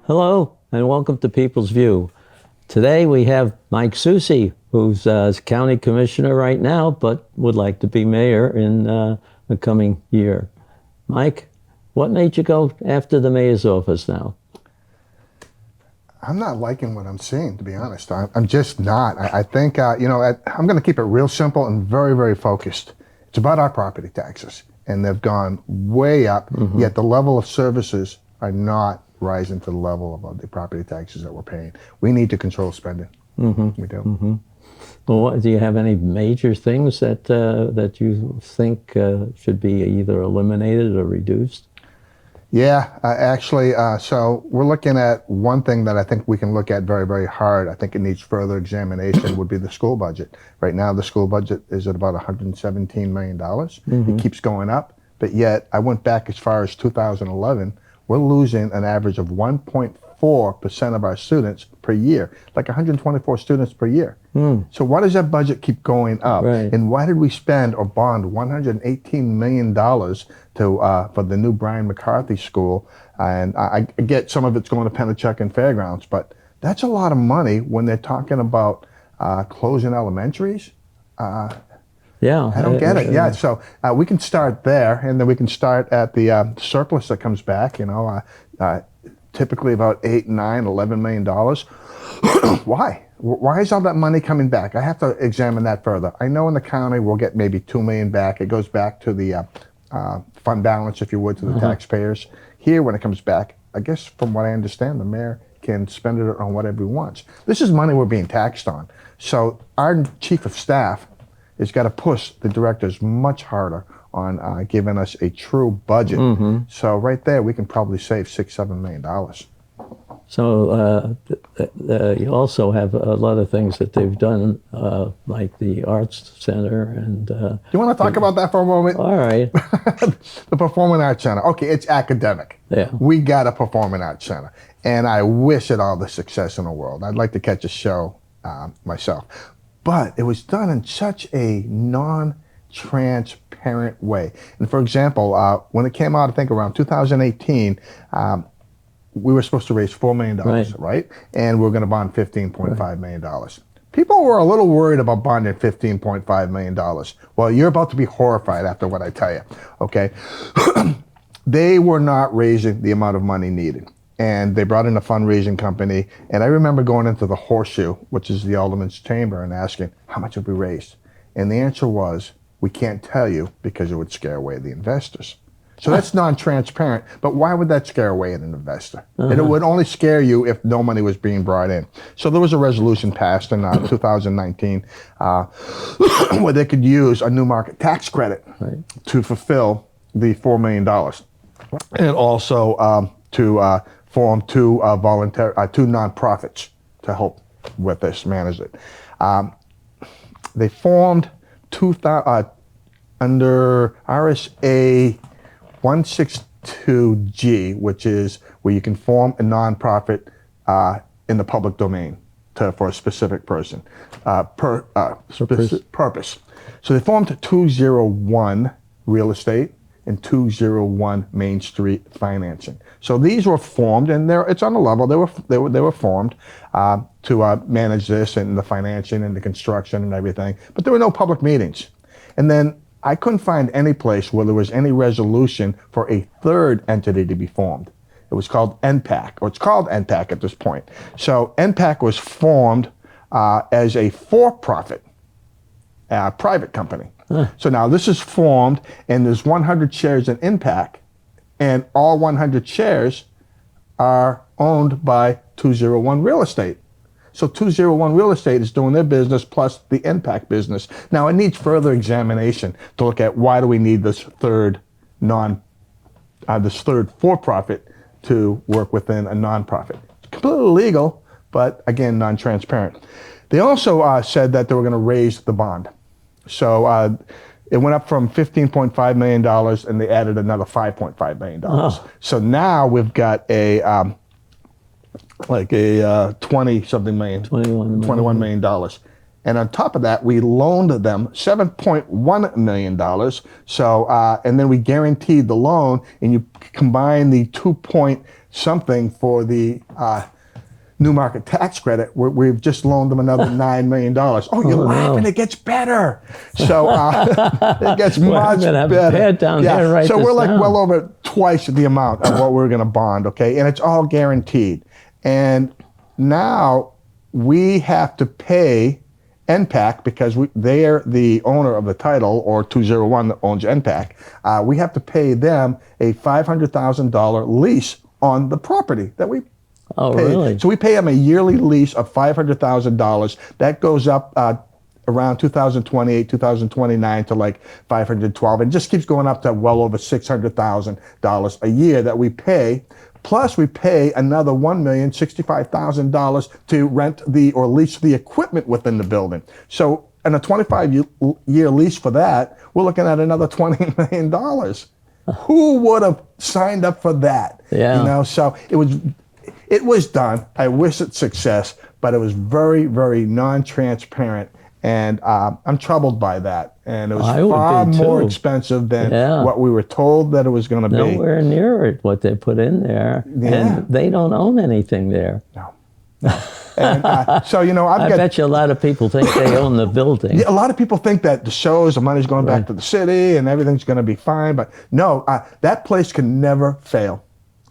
Hello, and welcome to People's View. Today we have Mike Soucy, who's county commissioner right now, but would like to be mayor in the coming year. Mike, what made you go after the mayor's office now? I'm not liking what I'm seeing, to be honest. I'm just not. I think, I'm going to keep it real simple and very, very focused. It's about our property taxes, and they've gone way up, yet the level of services are not rising to the level of the property taxes that we're paying. We need to control spending. We do. Well, do you have any major things that you think should be either eliminated or reduced? Yeah, actually, so we're looking at one thing that I think we can look at very, very hard. I think it needs further examination would be the school budget. Right now, the school budget is at about $117 million. It keeps going up, but yet I went back as far as 2011. We're losing an average of 1.4% of our students per year, like 124 students per year. So why does that budget keep going up? Right. And why did we spend or bond $118 million for the new Brian McCarthy school? And I get some of it's going to Pennachuck and Fairgrounds, but that's a lot of money when they're talking about closing elementaries. Yeah, I don't get it. Yeah, so we can start there, and then we can start at the surplus that comes back. Typically about $8, $9, $11 million. Why? Why is all that money coming back? I have to examine that further. I know in the county we'll get maybe $2 million back. It goes back to the fund balance, if you would, to the taxpayers. Here, when it comes back, I guess from what I understand, the mayor can spend it on whatever he wants. This is money we're being taxed on. So our chief of staff has got to push the directors much harder on giving us a true budget. So right there, we can probably save $6, $7 million. So you also have a lot of things that they've done, like the Arts Center and... You want to talk about that for a moment? All right. The Performing Arts Center. Okay, it's academic. Yeah. We got a Performing Arts Center. And I wish it all the success in the world. I'd like to catch a show myself. But it was done in such a non-transparent way. And for example, when it came out, I think around 2018, we were supposed to raise $4 million, right? And we're going to bond $15.5 million. People were a little worried about bonding $15.5 million. Well, you're about to be horrified after what I tell you, okay? They were not raising the amount of money needed. And they brought in a fundraising company. And I remember going into the Horseshoe, which is the Alderman's Chamber, and asking, how much have we raised? And the answer was, we can't tell you because it would scare away the investors. So that's non-transparent, but why would that scare away an investor? And it would only scare you if no money was being brought in. So there was a resolution passed in 2019 where they could use a new market tax credit to fulfill the $4 million. And also to form two nonprofits to help with this, manage it. They formed under RSA 162G, which is where you can form a nonprofit in the public domain for a specific person, purpose. So they formed 201 Real Estate and 201 Main Street Financing. So these were formed, and it's on the level. They were formed to manage this and the financing and the construction and everything. But there were no public meetings, and then I couldn't find any place where there was any resolution for a third entity to be formed. It was called NPAC, or it's called NPAC at this point. So NPAC was formed as a for-profit private company. So now this is formed, and there's 100 shares in NPAC, and all 100 shares are owned by 201 Real Estate. So 201 Real Estate is doing their business plus the NPAC business. Now it needs further examination to look at why do we need this third for-profit to work within a nonprofit. It's completely legal, but again, non-transparent. They also said that they were going to raise the bond. So it went up from $15.5 million, and they added another $5.5 million. So now we've got a like a 20-something million, $21 million. And on top of that, we loaned them $7.1 million. So, and then we guaranteed the loan, and you combine the 2.6 something for the new market tax credit. We've just loaned them another $9 million. Oh, you're laughing. no. It gets better. So it gets Well, much I'm gonna have a better. pad down here and write So this we're like down. well over twice the amount of what we're going to bond, okay? And it's all guaranteed. And now we have to pay NPAC because they are the owner of the title, or 201 that owns NPAC. We have to pay them a $500,000 lease on the property that we Oh, paid. really? So we pay them a yearly lease of $500,000. That goes up around 2028, 2029 to like 512, and just keeps going up to well over $600,000 a year that we pay. Plus, we pay another $1,065,000 to rent or lease the equipment within the building. So, in a 25-year lease for that, we're looking at another $20 million. Who would have signed up for that? Yeah. You know, so it was done. I wish it success, but it was very, very non-transparent, and I'm troubled by that. And it was I would far be, more too. expensive than Yeah. what we were told that it was going to be. Nowhere near it, what they put in there. Yeah. And they don't own anything there. No. And so, you know, I bet you a lot of people think they own the building. a lot of people think that the shows, the money's going back to the city and everything's going to be fine. But no, that place can never fail.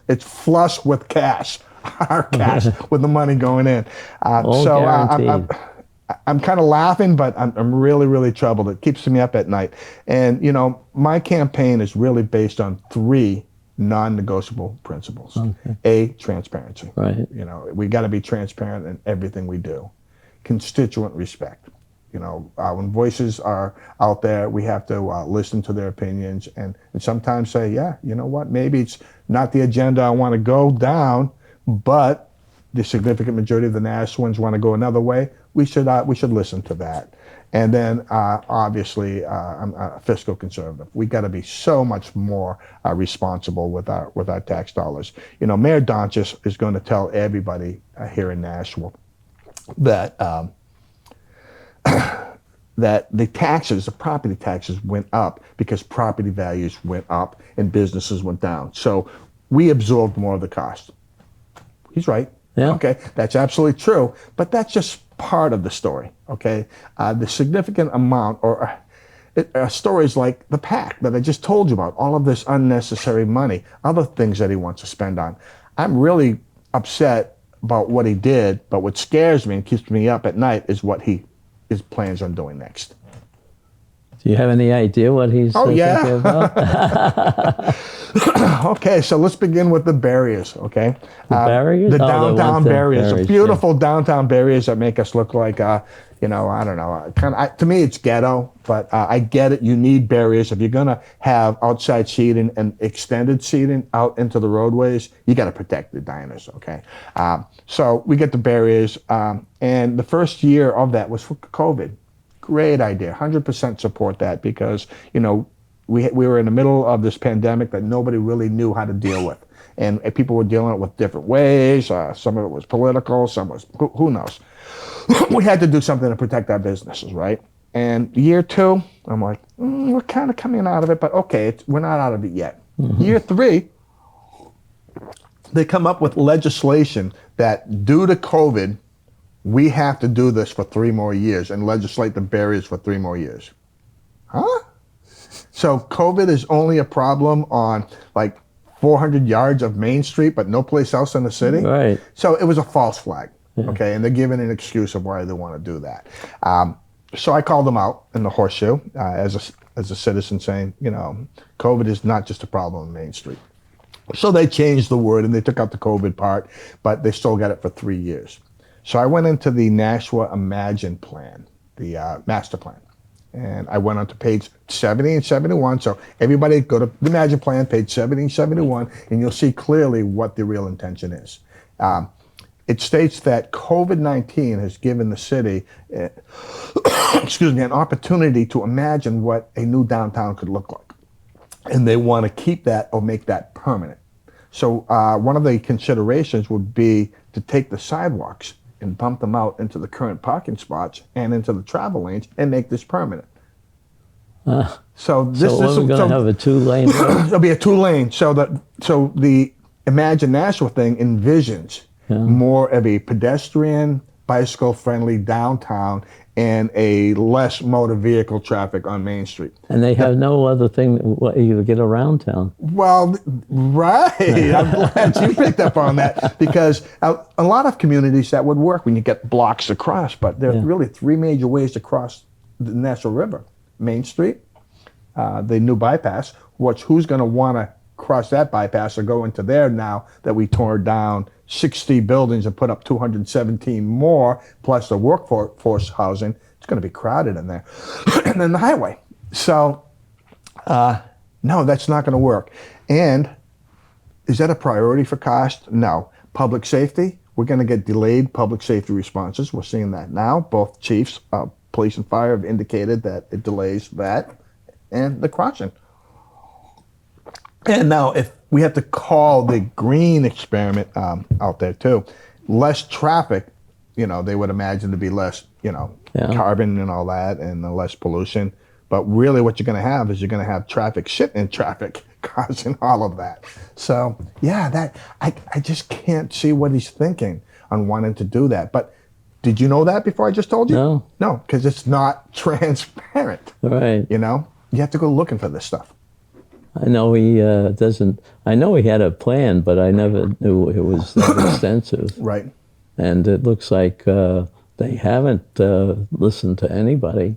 It's flush with cash, our cash, with the money going in. All So guaranteed. I'm kind of laughing, but I'm really, really troubled. It keeps me up at night. And, you know, my campaign is really based on 3 non-negotiable principles. Okay. A, transparency. Right. You know, we got to be transparent in everything we do. Constituent respect. You know, when voices are out there, we have to listen to their opinions and sometimes say, yeah, you know what, maybe it's not the agenda I want to go down, but the significant majority of the Nashuans want to go another way. We should listen to that. And then obviously, I'm a fiscal conservative. We got to be so much more responsible with our tax dollars. You know, Mayor Donchis is going to tell everybody here in Nashua that that the property taxes went up because property values went up and businesses went down. So we absorbed more of the cost. He's right. Yeah. Okay, that's absolutely true, but that's just part of the story. Okay, the significant amount or stories like the PAC that I just told you about, all of this unnecessary money, other things that he wants to spend on. I'm really upset about what he did, but what scares me and keeps me up at night is what his plans on doing next. Do you have any idea what he's thinking about? Okay, so let's begin with the barriers, okay? The barriers? The Oh, downtown the barriers, the barriers, beautiful downtown barriers that make us look like, you know, I don't know, to me it's ghetto, but I get it, you need barriers. If you're gonna have outside seating and extended seating out into the roadways, you gotta protect the diners, okay? So we get the barriers, and the first year of that was for COVID. Great idea, 100% support that because, you know, we were in the middle of this pandemic that nobody really knew how to deal with. And people were dealing with different ways. Some of it was political, some was, who knows. We had to do something to protect our businesses, right? And year 2, I'm like, we're kind of coming out of it, but okay, we're not out of it yet. Mm-hmm. Year 3, they come up with legislation that due to COVID, we have to do this for 3 more years and legislate the barriers for 3 more years. Huh? So COVID is only a problem on like 400 yards of Main Street, but no place else in the city. Right. So it was a false flag. Yeah. Okay, and they're giving an excuse of why they want to do that. So I called them out in the horseshoe as a citizen, saying, you know, COVID is not just a problem on Main Street. So they changed the word and they took out the COVID part, but they still got it for 3 years. So I went into the Nashua Imagine plan, the master plan. And I went on to page 70 and 71. So everybody go to the Imagine Plan, page 70 and 71, and you'll see clearly what the real intention is. It states that COVID-19 has given the city, an opportunity to imagine what a new downtown could look like. And they want to keep that or make that permanent. So one of the considerations would be to take the sidewalks and bump them out into the current parking spots and into the travel lanes and make this permanent. So we're going to have a 2-lane road? It'll be a 2-lane. So the Imagine Nashua thing envisions more of a pedestrian, bicycle-friendly downtown and a less motor vehicle traffic on Main Street. And they have no other thing you get around town. Well, right. I'm glad you picked up on that, because a lot of communities that would work when you get blocks across, but there are really three major ways to cross the Nashua River. Main Street, the new bypass, who's going to want to cross that bypass or go into there now that we tore down 60 buildings and put up 217 more, plus the workforce housing. It's going to be crowded in there. And then the highway. So, no, that's not going to work. And is that a priority for cost? No. Public safety, we're going to get delayed public safety responses. We're seeing that now. Both chiefs, police and fire, have indicated that it delays that and the crossing. And now, if we have to call the green experiment out there too, less traffic, they would imagine to be less, carbon and all that, and less pollution. But really what you're going to have is you're going to have traffic sitting in traffic causing all of that. So, yeah, I just can't see what he's thinking on wanting to do that. But did you know that before I just told you? No. No, because it's not transparent. Right. You have to go looking for this stuff. I know he doesn't. I know he had a plan, but I never knew it was that extensive. Right. And it looks like they haven't listened to anybody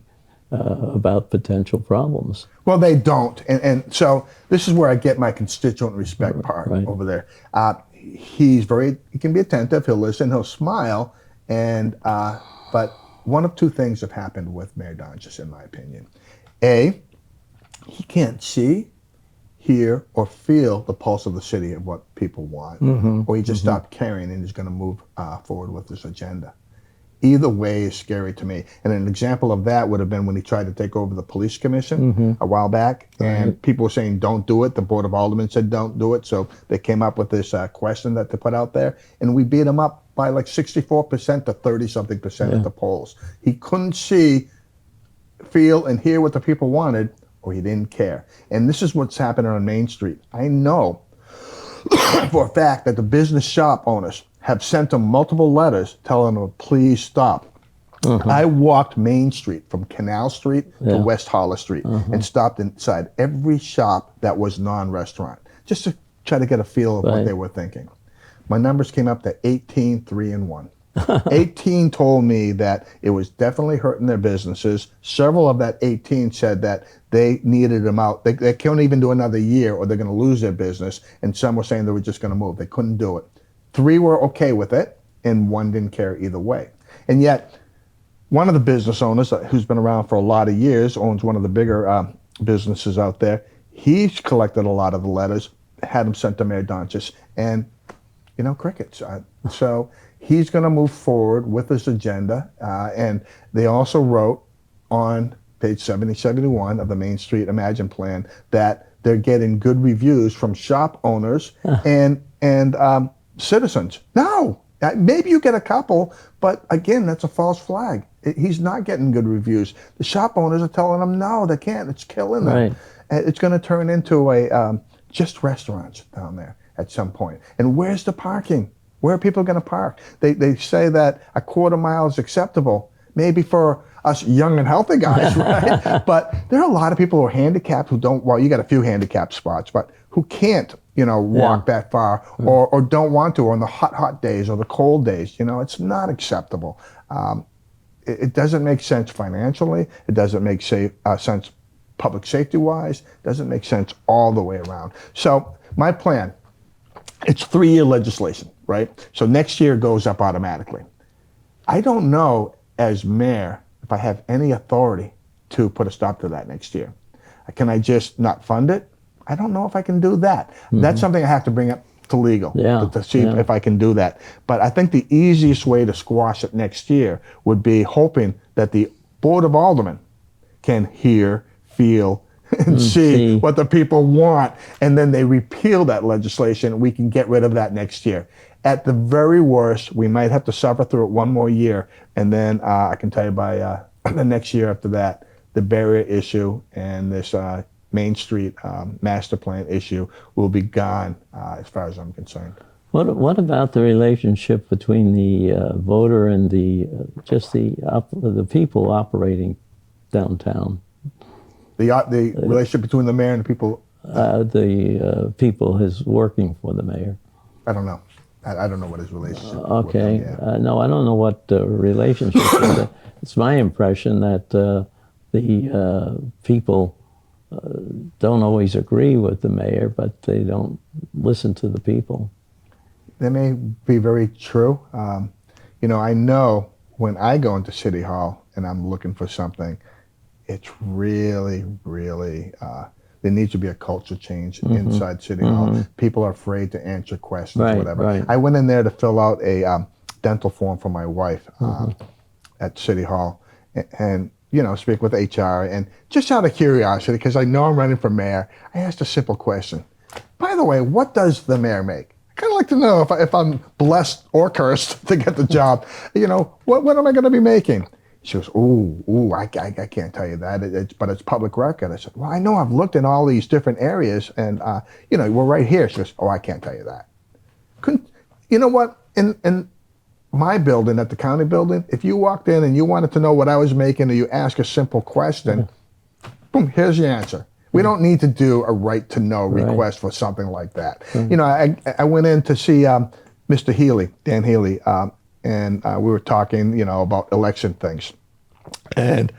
about potential problems. Well, they don't, and so this is where I get my constituent respect part over there. He can be attentive. He'll listen. He'll smile, but one of two things have happened with Mayor Donchis, in my opinion. A, he can't see, hear, or feel the pulse of the city of what people want, or he just stopped caring and he's going to move forward with this agenda. Either way is scary to me. And an example of that would have been when he tried to take over the police commission a while back, and people were saying, don't do it. The Board of Aldermen said, don't do it. So they came up with this question that they put out there, and we beat him up by like 64% to 30-something% at the polls. He couldn't see, feel, and hear what the people wanted, or he didn't care. And this is what's happening on Main Street. I know for a fact that the business shop owners have sent him multiple letters telling him, please stop. I walked Main Street from Canal Street to West Hollis Street and stopped inside every shop that was non-restaurant, just to try to get a feel of what they were thinking. My numbers came up to 18, 3, and 1. 18 told me that it was definitely hurting their businesses. Several of that 18 said that they needed them out. They can't even do another year or they're going to lose their business. And some were saying they were just going to move. They couldn't do it. 3 were okay with it, and 1 didn't care either way. And yet, one of the business owners, who's been around for a lot of years, owns one of the bigger businesses out there. He's collected a lot of the letters, had them sent to Mayor Donchis, and, crickets. So he's going to move forward with this agenda. And they also wrote on page 7071 of the Main Street Imagine Plan that they're getting good reviews from shop owners and citizens. No, maybe you get a couple, but again, that's a false flag. He's not getting good reviews. The shop owners are telling him, no, they can't. It's killing them. Right. It's going to turn into just restaurants down there at some point. And where's the parking? Where are people going to park? They say that a quarter mile is acceptable, maybe for us young and healthy guys, right? But there are a lot of people who are handicapped who don't, well, you got a few handicapped spots, but who can't, walk that far or don't want to on the hot days or the cold days. It's not acceptable. It doesn't make sense financially. It doesn't make sense public safety-wise. It doesn't make sense all the way around. So my plan, it's 3-year legislation, right? So next year goes up automatically. I don't know as mayor if I have any authority to put a stop to that next year. Can I just not fund it? I don't know if I can do that. That's something I have to bring up to legal to see if I can do that. But I think the easiest way to squash it next year would be hoping that the Board of Aldermen can hear, feel, and see what the people want, and then they repeal that legislation. We can get rid of that next year. At the very worst, we might have to suffer through it 1 more year, and then I can tell you by the next year after that, the barrier issue and this Main Street master plan issue will be gone as far as I'm concerned. What about the relationship between the voter and the the people operating downtown? The relationship between the mayor and the people? The people who's working for the mayor. I don't know. I don't know what his relationship is. Okay. With them, yeah. No, I don't know what the relationship is. It's my impression that the people don't always agree with the mayor, but they don't listen to the people. That may be very true. I know when I go into City Hall and I'm looking for something, it's really, really, there needs to be a culture change inside City Hall. People are afraid to answer questions, whatever. Right. I went in there to fill out a dental form for my wife at City Hall and speak with HR. And just out of curiosity, because I know I'm running for mayor, I asked a simple question. By the way, what does the mayor make? I kind of like to know if I'm blessed or cursed to get the job. What am I going to be making? She goes, I can't tell you that, but it's public record. I said, well, I know I've looked in all these different areas, and we're right here. She goes, I can't tell you that. You know what? In my building, at the county building, if you walked in and you wanted to know what I was making, or you ask a simple question, boom, here's your answer. We don't need to do a right-to-know request for something like that. I went in to see Mr. Healy, Dan Healy, and we were talking, about election things. And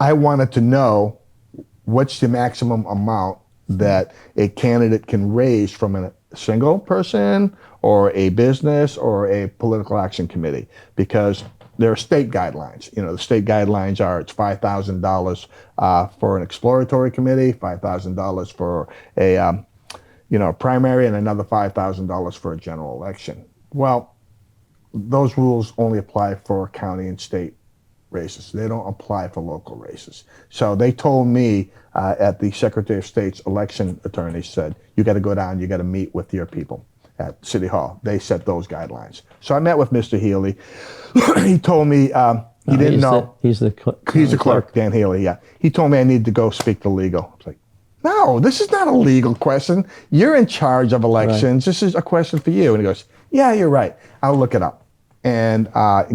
I wanted to know what's the maximum amount that a candidate can raise from a single person or a business or a political action committee, because there are state guidelines. The state guidelines are it's $5,000 for an exploratory committee, $5,000 for a primary, and another $5,000 for a general election. Well, those rules only apply for county and state races. They don't apply for local races. So they told me at the Secretary of State's election attorney said, you got to go down, you got to meet with your people at City Hall. They set those guidelines. So I met with Mr. Healy. He told me he didn't know. He's the clerk, Dan Healy, yeah. He told me I need to go speak to legal. I was like, no, this is not a legal question. You're in charge of elections. Right. This is a question for you. And he goes, yeah, you're right. I'll look it up and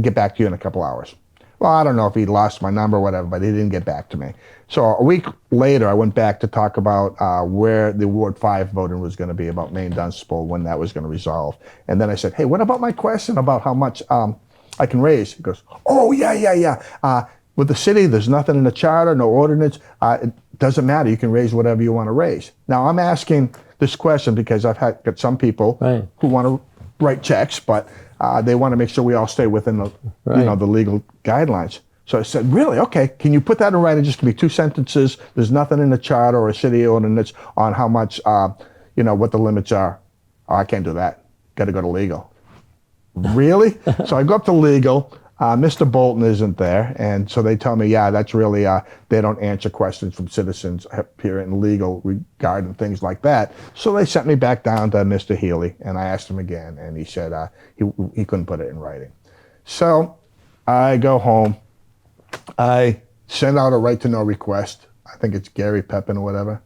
get back to you in a couple hours. Well, I don't know if he lost my number or whatever, but he didn't get back to me. So a week later, I went back to talk about where the Ward 5 voting was going to be about Maine Dunstable, when that was going to resolve. And then I said, hey, what about my question about how much I can raise? He goes, oh, yeah. With the city, there's nothing in the charter, no ordinance. It doesn't matter. You can raise whatever you want to raise. Now, I'm asking this question because I've got some people who want to write checks, but they want to make sure we all stay within the, the legal guidelines. So I said, really? Okay. Can you put that in writing? Just give me 2 sentences. There's nothing in the charter or a city ordinance on how much, what the limits are. Oh, I can't do that. Got to go to legal. Really? So I go up to legal. Mr. Bolton isn't there. And so they tell me, yeah, that's really, they don't answer questions from citizens here in legal regarding things like that. So they sent me back down to Mr. Healy, and I asked him again, and he said he couldn't put it in writing. So I go home. I send out a right-to-know request. I think it's Gary Pepin or whatever.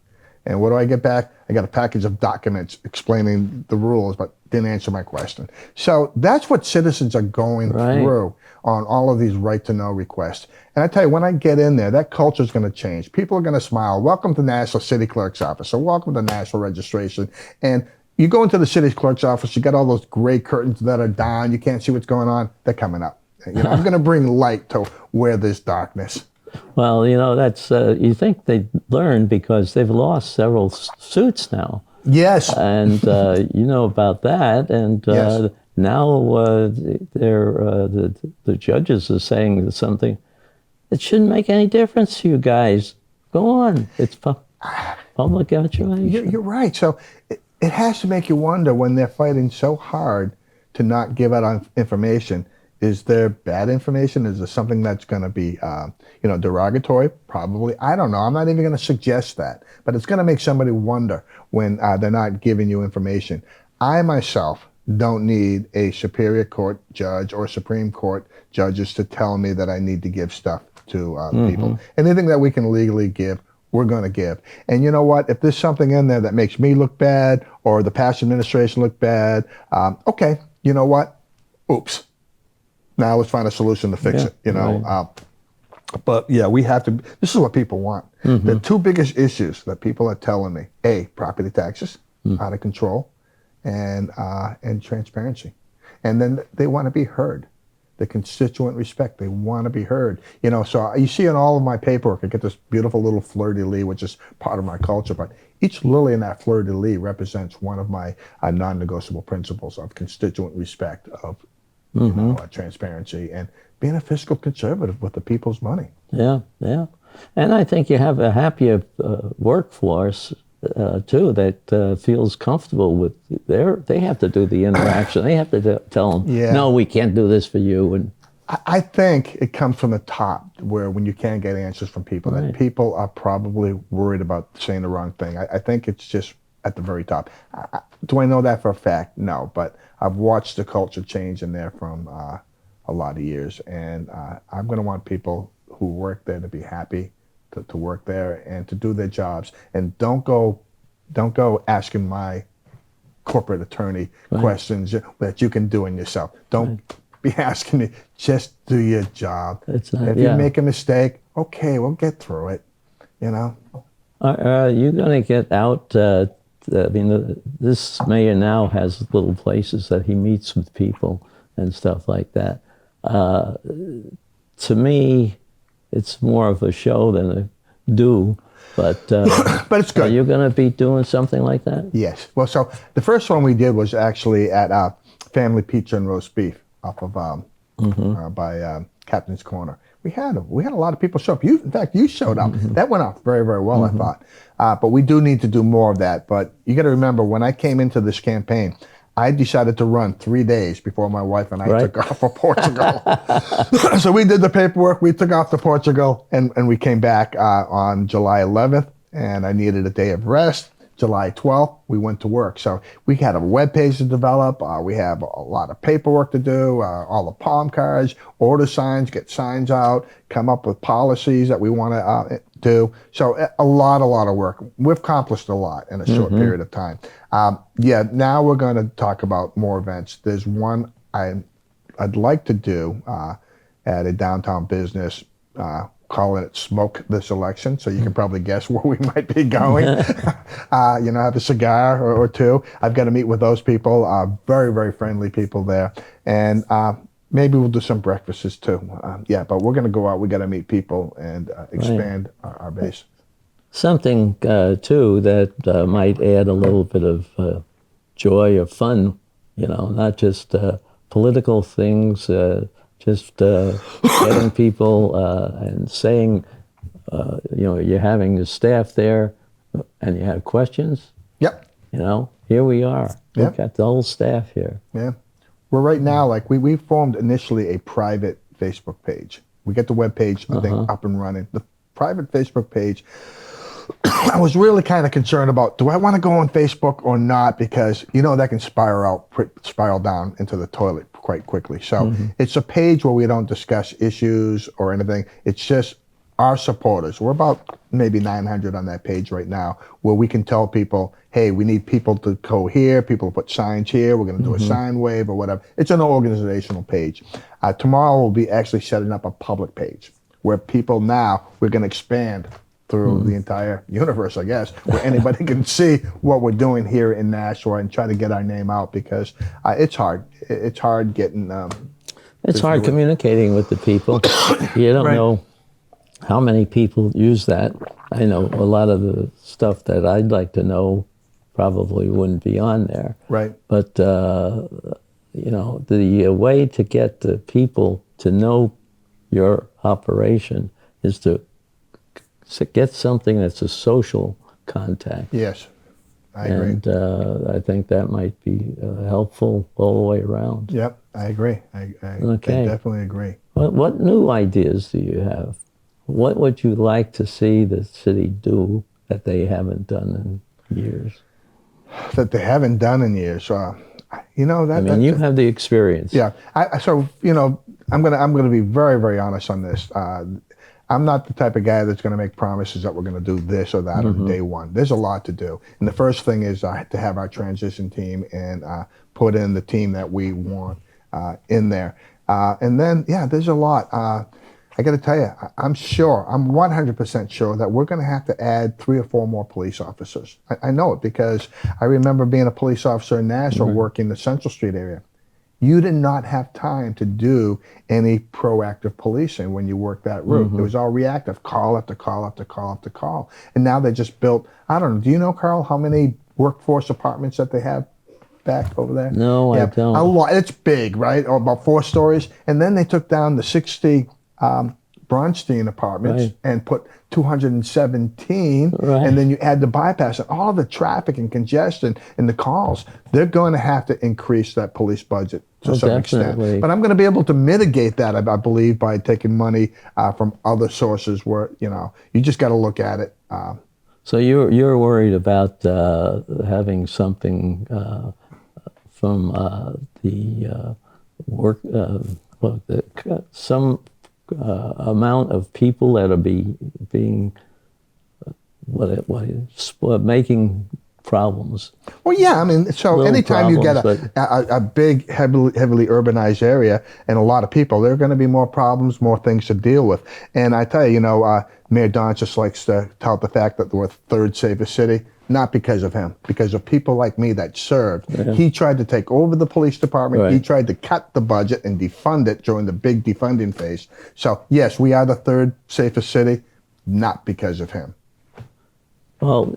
And what do I get back? I got a package of documents explaining the rules, but didn't answer my question. So that's what citizens are going through on all of these right-to-know requests. And I tell you, when I get in there, that culture is going to change. People are going to smile. Welcome to National City Clerk's office, or welcome to National Registration. And you go into the city clerk's office, you got all those gray curtains that are down. You can't see what's going on. They're coming up. I'm going to bring light to where there's darkness. Well, that's, you think they learned because they've lost several suits now. Yes. And you know about that. And yes. Now the judges are saying something. It shouldn't make any difference to you guys. Go on. It's public information. You're right. So it has to make you wonder, when they're fighting so hard to not give out information. Is there bad information? Is there something that's going to be, derogatory? Probably. I don't know. I'm not even going to suggest that. But it's going to make somebody wonder when they're not giving you information. I myself don't need a Superior Court judge or Supreme Court judges to tell me that I need to give stuff to people. Anything that we can legally give, we're going to give. And you know what? If there's something in there that makes me look bad or the past administration look bad, okay, you know what? Oops. Now let's find a solution to fix it, you know. Right. But yeah, we have to, this is what people want. The two biggest issues that people are telling me, A, property taxes, out of control, and transparency. And then they want to be heard. The constituent respect, they want to be heard. You know, so you see in all of my paperwork, I get this beautiful little fleur-de-lis, which is part of my culture, but each lily in that fleur-de-lis represents one of my non-negotiable principles of constituent respect, of you know, transparency, and being a fiscal conservative with the people's money. Yeah, yeah. And I think you have a happier workforce too that feels comfortable with they have to do the interaction. They have to tell them, no, we can't do this for you. And I think it comes from the top, where when you can't get answers from people, that people are probably worried about saying the wrong thing. I think it's just at the very top. Do I know that for a fact? No, but I've watched the culture change in there from a lot of years, and I'm going to want people who work there to be happy to work there and to do their jobs. And don't go asking my corporate attorney questions that you can do in yourself. Don't be asking me. Just do your job. It's not, if you make a mistake, okay, we'll get through it. You know. Are you going to get out? I mean, this mayor now has little places that he meets with people and stuff like that. To me, it's more of a show than a do. But but it's good. Are you going to be doing something like that? Yes. Well, so the first one we did was actually at Family Pizza and Roast Beef off of by Captain's Corner. We had a lot of people show up. In fact, you showed up. That went off very, very well, I thought. But we do need to do more of that. But you got to remember, when I came into this campaign, I decided to run 3 days before my wife and I took off for Portugal. So we did the paperwork. We took off to Portugal, and we came back on July 11th. And I needed a day of rest. July 12th, we went to work. So we had a web page to develop. We have a lot of paperwork to do, all the palm cards, order signs, get signs out, come up with policies that we want to do. So a lot of work. We've accomplished a lot in a short period of time. Now we're going to talk about more events. There's one I'd like to do at a downtown business, calling it Smoke This Election, so you can probably guess where we might be going. Have a cigar or two. I've got to meet with those people, very, very friendly people there. And maybe we'll do some breakfasts too. But we're going to go out. We got to meet people and expand our base. Something, too, that might add a little bit of joy or fun, not just political things, just getting people and saying, you're having the staff there and you have questions. Yep. Here we are. Yep. We've got the whole staff here. Yeah. We're right now, we formed initially a private Facebook page. We get the web page, I think, up and running. The private Facebook page, I was really kind of concerned about, do I want to go on Facebook or not? Because, that can spiral down into the toilet quite quickly. So it's a page where we don't discuss issues or anything. It's just our supporters. We're about maybe 900 on that page right now, where we can tell people, hey, we need people to go here, people to put signs here, we're going to do a sign wave or whatever. It's an organizational page. Tomorrow we'll be actually setting up a public page where people now, we're going to expand through the entire universe, I guess, where anybody can see what we're doing here in Nashua and try to get our name out, because it's hard. It's hard getting... it's hard communicating with the people. You don't know how many people use that. I know a lot of the stuff that I'd like to know probably wouldn't be on there. Right. But, the way to get the people to know your operation is to get something that's a social contact. Yes, I agree. And I think that might be helpful all the way around. Yep, I agree. I definitely agree. What new ideas do you have? What would you like to see the city do that they haven't done in years? That they haven't done in years? You have the experience. Yeah. I'm going to be very, very honest on this. I'm not the type of guy that's going to make promises that we're going to do this or that on day one. There's a lot to do. And the first thing is to have our transition team and put in the team that we want in there. And then, yeah, there's a lot. I got to tell you, I'm 100% sure that we're going to have to add 3 or 4 more police officers. I know it because I remember being a police officer in Nashua working the Central Street area. You did not have time to do any proactive policing when you worked that route. It was all reactive, call after call after call after call. And now they just built, I don't know, do you know, Carl, how many workforce apartments that they have back over there? No, I don't. A lot. It's big, right? Or about 4 stories. And then they took down the 60 Bronstein apartments and put 217, and then you add the bypass and all the traffic and congestion and the calls. They're going to have to increase that police budget to some extent. But I'm going to be able to mitigate that, I believe, by taking money from other sources where, you just got to look at it. So you're worried about having something from the work, some amount of people that are being making problems. Well, yeah, I mean, so anytime you get a big, heavily urbanized area and a lot of people, there are going to be more problems, more things to deal with. And I tell you, Mayor Don just likes to tout the fact that we're the 3rd safest city. Not because of him, because of people like me that served. He tried to take over the police department. He tried to cut the budget and defund it during the big defunding phase. So yes, we are the 3rd safest city, not because of him. Well,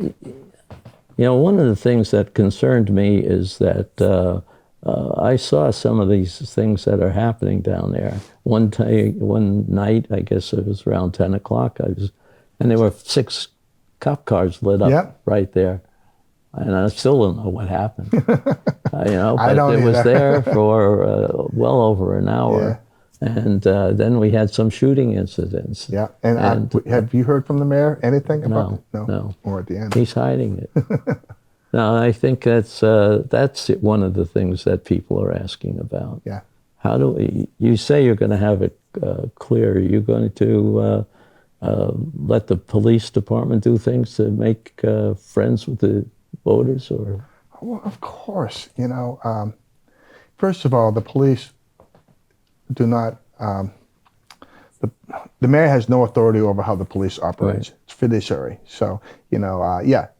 one of the things that concerned me is that I saw some of these things that are happening down there. One night, I guess it was around 10 o'clock, and there were 6 cop cars lit up right there, and I still don't know what happened. But it was there for well over an hour, and then we had some shooting incidents. Yeah, and have you heard from the mayor anything about it? No. Or at the end, he's hiding it. No, I think that's one of the things that people are asking about. Yeah, how do you say you're going to have it clear? Are you going to let the police department do things to make friends with the voters, or? Well, of course. First of all, the police do not. The mayor has no authority over how the police operates. It's fiduciary. So,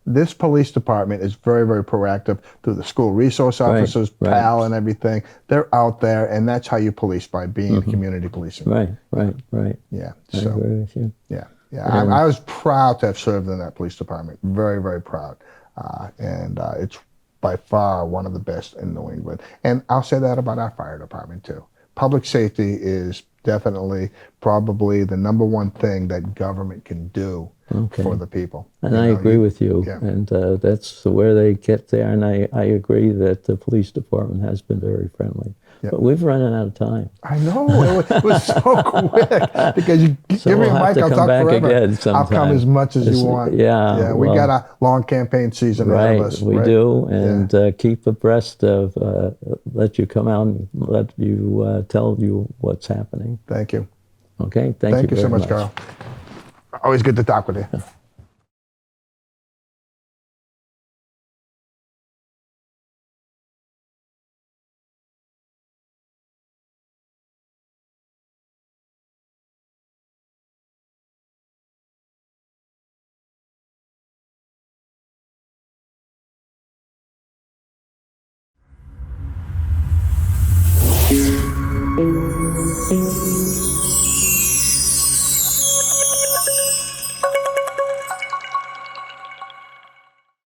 this police department is very, very proactive through the school resource officers, PAL, and everything. They're out there, and that's how you police, by being community policing. Right. Yeah. I agree with you. Yeah. I was proud to have served in that police department. Very, very proud. And it's by far one of the best in New England. And I'll say that about our fire department, too. Public safety is definitely probably the #1 thing that government can do for the people. And I agree with you. Yeah. And that's where they get there. And I agree that the police department has been very friendly. Yep. But we've run out of time. I know. It was so quick. Because you give me a mic, I'll talk forever. I'll come as much as you want. Yeah. We got a long campaign season ahead of us. We do. And keep abreast of, let you come out and let you tell you what's happening. Thank you. Okay. Thank you so much, Carl. Always good to talk with you.